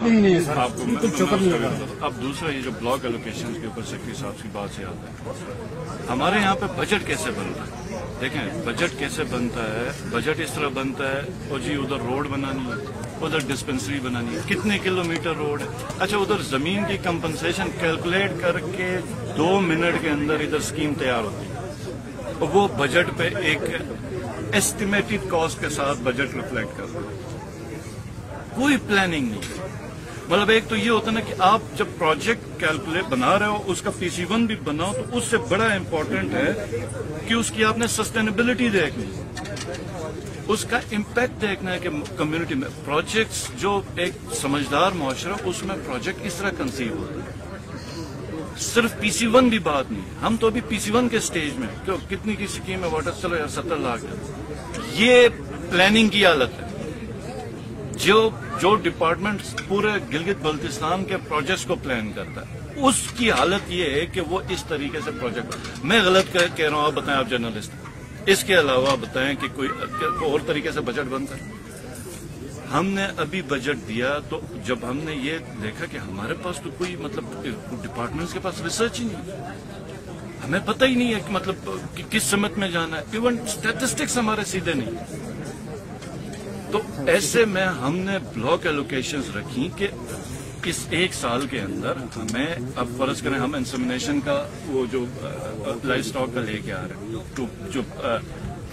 نہیں ہے سر، آپ کو بالکل چوکر نہیں ہوگا۔ اب دوسرا یہ جو بلاک ایلوکیشن کے اوپر سیکرٹری صاحب کی بات سے آتا ہے، ہمارے یہاں پہ بجٹ کیسے بنتا ہے؟ دیکھیں بجٹ کیسے بنتا ہے، بجٹ اس طرح بنتا ہے اور جی ادھر روڈ بنانی ہے، ادھر ڈسپنسری بنانی ہے، کتنے کلومیٹر روڈ ہے، اچھا ادھر زمین کی کمپنسیشن کیلکولیٹ کر کے 2 منٹ کے اندر ادھر اسکیم تیار ہوتی ہے اور وہ بجٹ پہ ایک ایسٹیمیٹڈ کاسٹ کے ساتھ بجٹ ریفلیکٹ کرتا ہے۔ کوئی پلاننگ نہیں، مطلب ایک تو یہ ہوتا ہے نا کہ آپ جب پروجیکٹ کیلکولیٹ بنا رہے ہو اس کا PC1 بھی بناؤ تو اس سے بڑا امپورٹنٹ ہے کہ اس کی آپ نے سسٹینیبلٹی دیکھنی، اس کا امپیکٹ دیکھنا ہے کہ کمیونٹی میں پروجیکٹس جو ایک سمجھدار معاشرہ اس میں پروجیکٹ اس طرح کنسیو ہوتا ہے۔ صرف PC1 بھی بات نہیں، ہم تو ابھی PC1 کے سٹیج میں کتنی کی سکیم ہے واٹر، چلو یار 70 لاکھ ہے، یہ پلاننگ کی حالت ہے۔ جو ڈپارٹمنٹ پورے گلگت بلتستان کے پروجیکٹس کو پلان کرتا ہے اس کی حالت یہ ہے کہ وہ اس طریقے سے پروجیکٹ، میں غلط کہہ رہا ہوں، آپ بتائیں، آپ جرنلسٹ، اس کے علاوہ بتائیں کہ کوئی اور طریقے سے بجٹ بنتا ہے؟ ہم نے ابھی بجٹ دیا تو جب ہم نے یہ دیکھا کہ ہمارے پاس تو کوئی مطلب ڈپارٹمنٹس کے پاس ریسرچ ہی نہیں، ہمیں پتہ ہی نہیں ہے کہ مطلب کہ کس سمت میں جانا ہے، ایون اسٹیٹسٹکس ہمارے سیدھے نہیں۔ تو ایسے میں ہم نے بلاک ایلوکیشنز رکھی کہ اس 1 سال کے اندر ہمیں، اب فرض کریں ہم انسیمنیشن کا وہ جو لائف سٹاک کا لے کے آ رہے ہیں جو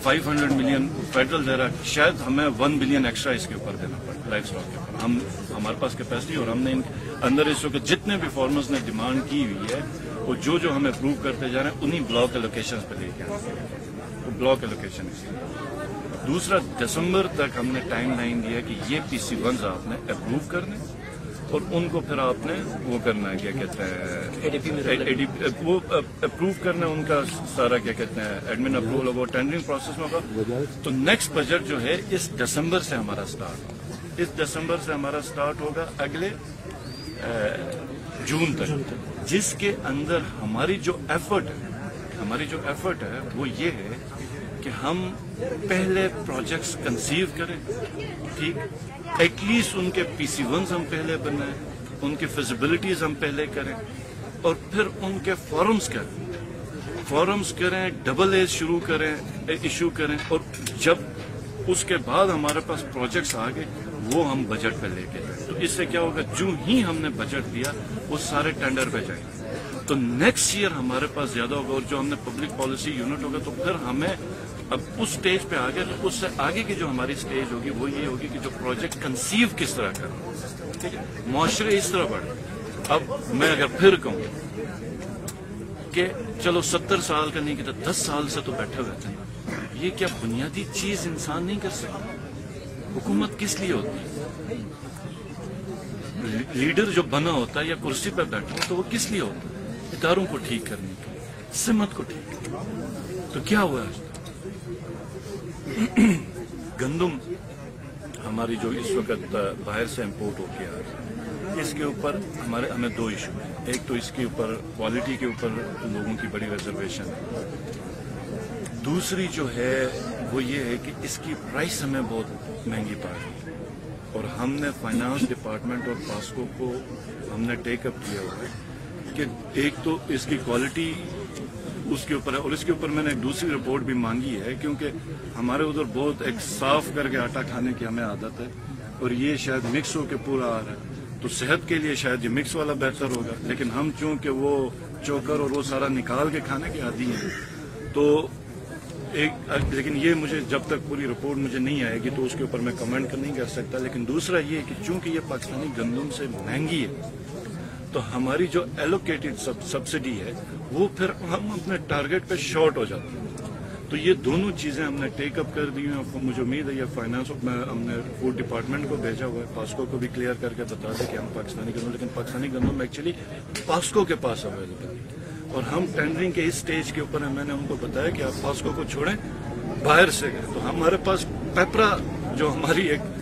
500 ملین فیڈرل دے رہا ہے، شاید ہمیں 1 بلین ایکسٹرا اس کے اوپر دینا پڑے لائف سٹاک کے اوپر، ہمارے پاس کیپیسٹی، اور ہم نے اندر اس وقت جتنے بھی فارمرز نے ڈیمانڈ کی ہوئی ہے وہ جو ہم اپروو کرتے جا رہے ہیں انہی بلاک ایلوکیشنز پہ لے کے آ رہے ہیں، بلاک ایلوکیشن۔ دوسرا، دسمبر تک ہم نے ٹائم لائن دیا کہ یہ PC1s آپ نے اپروو کرنے اور ان کو پھر آپ نے وہ کرنا ہے، کیا کہتے ہیں، وہ اپروو کرنا ہے، ان کا سارا کیا کہتے ہیں ایڈمن اپروول، وہ ٹینڈرنگ پروسیس میں ہوگا۔ تو نیکسٹ بجٹ جو ہے اس دسمبر سے ہمارا سٹارٹ ہوگا، اس دسمبر سے ہمارا سٹارٹ ہوگا اگلے جون تک، جس کے اندر ہماری جو ایفرٹ ہے وہ یہ ہے کہ ہم پہلے پروجیکٹس کنسیو کریں، ٹھیک، ایٹ لیسٹ ان کے PC1s ہم پہلے بنائیں، ان کی فیزیبلٹیز ہم پہلے کریں اور پھر ان کے فارمز کریں، ڈبل ایز شروع کریں، ایشو کریں، اور جب اس کے بعد ہمارے پاس پروجیکٹس آ گئے وہ ہم بجٹ پہ لے کے جائیں۔ تو اس سے کیا ہوگا، جو ہی ہم نے بجٹ دیا وہ سارے ٹینڈر پہ جائیں گے، تو نیکسٹ ایئر ہمارے پاس زیادہ ہوگا، اور جو ہم نے پبلک پالیسی یونٹ ہوگا تو پھر ہمیں اب اس سٹیج پہ آ گئے، تو اس سے آگے کی جو ہماری سٹیج ہوگی وہ یہ ہوگی کہ جو پروجیکٹ کنسیو کس طرح کرنا، ٹھیک ہے، معاشرے اس طرح بڑھے۔ اب میں اگر پھر کہوں کہ چلو 70 سال کا نہیں کہتا، 10 سال سے تو بیٹھے ہوئے تھے، یہ کیا بنیادی چیز انسان نہیں کر سکتا؟ حکومت کس لیے ہوتی ہے؟ لیڈر جو بنا ہوتا ہے یا کرسی پہ بیٹھا ہو تو وہ کس لیے ہوتا ہے؟ اداروں کو ٹھیک کرنے کے لیے، سمت کو ٹھیک کرنے۔ تو کیا ہوا ہے؟ گندم ہماری جو اس وقت باہر سے امپورٹ ہو کے آ رہی ہے، اس کے اوپر ہمیں 2 ایشو ہیں، ایک تو اس کے اوپر کوالٹی کے اوپر لوگوں کی بڑی ریزرویشن ہے، دوسری جو ہے وہ یہ ہے کہ اس کی پرائس ہمیں بہت مہنگی پڑ رہی ہے، اور ہم نے فائنانس ڈپارٹمنٹ اور پاسکو کو ہم نے ٹیک اپ کیا ہوا ہے کہ ایک تو اس کی کوالٹی اس کے اوپر ہے، اور اس کے اوپر میں نے ایک دوسری رپورٹ بھی مانگی ہے، کیونکہ ہمارے ادھر بہت ایک صاف کر کے آٹا کھانے کی ہمیں عادت ہے، اور یہ شاید مکس ہو کے پورا آ رہا ہے، تو صحت کے لیے شاید یہ مکس والا بہتر ہوگا، لیکن ہم چونکہ وہ چوکر اور وہ سارا نکال کے کھانے کے عادی ہیں، تو لیکن یہ مجھے جب تک پوری رپورٹ مجھے نہیں آئے گی تو اس کے اوپر میں کمنٹ نہیں کر سکتا۔ لیکن دوسرا یہ کہ چونکہ یہ پاکستانی گندم سے مہنگی ہے تو ہماری جو ایلوکیٹڈ سبسڈی ہے وہ پھر ہم اپنے ٹارگٹ پہ شارٹ ہو جاتے ہیں، تو یہ دونوں چیزیں ہم نے ٹیک اپ کر دی ہیں، اور مجھے امید ہے یہ فائنانس میں ہم نے فوڈ ڈپارٹمنٹ کو بھیجا ہوا ہے، پاسکو کو بھی کلیئر کر کے بتا دیں کہ ہم پاکستانی گندم، لیکن پاکستانی گندم ایکچولی پاسکو کے پاس اویلیبل ہے، اور ہم ٹینڈرنگ کے اس سٹیج کے اوپر میں نے ان کو بتایا کہ آپ پاسکو کو چھوڑیں، باہر سے گئے، تو ہمارے پاس پیپرا جو ہماری ایک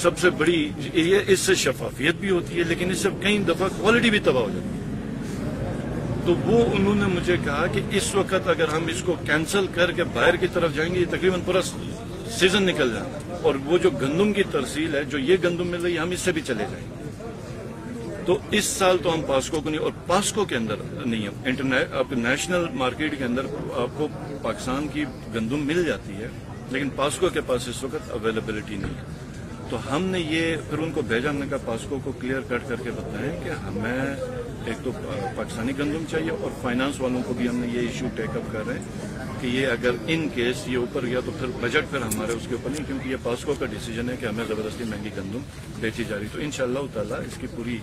سب سے بڑی، یہ اس سے شفافیت بھی ہوتی ہے لیکن اس سے کئی دفعہ کوالٹی بھی تباہ ہو جاتی ہے، تو وہ انہوں نے مجھے کہا کہ اس وقت اگر ہم اس کو کینسل کر کے باہر کی طرف جائیں گے یہ تقریباً پورا سیزن نکل جائے گا، اور وہ جو گندم کی ترسیل ہے جو یہ گندم مل رہی ہے ہم اس سے بھی چلے جائیں گے، تو اس سال تو ہم پاسکو کو نہیں، اور پاسکو کے اندر نہیں ہے، آپ نیشنل مارکیٹ کے اندر آپ کو پاکستان کی گندم مل جاتی ہے، لیکن پاسکو کے پاس اس وقت اویلیبلٹی نہیں ہے۔ تو ہم نے یہ پھر ان کو بھیجا، ہم نے کہا پاسکو کو کلیئر کٹ کر کے بتائیں کہ ہمیں ایک تو پاکستانی گندم چاہیے، اور فائنانس والوں کو بھی ہم نے یہ ایشو ٹیک اپ کر رہے ہیں کہ یہ اگر ان کیس یہ اوپر گیا تو پھر بجٹ پھر ہمارے اس کے اوپر نہیں، کیونکہ یہ پاسکو کا ڈیسیجن ہے کہ ہمیں زبردستی مہنگی گندم بیچی جا رہی۔ تو انشاءاللہ تعالی اس کی پوری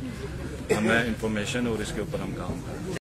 ہمیں انفارمیشن اور اس کے اوپر ہم کام کریں۔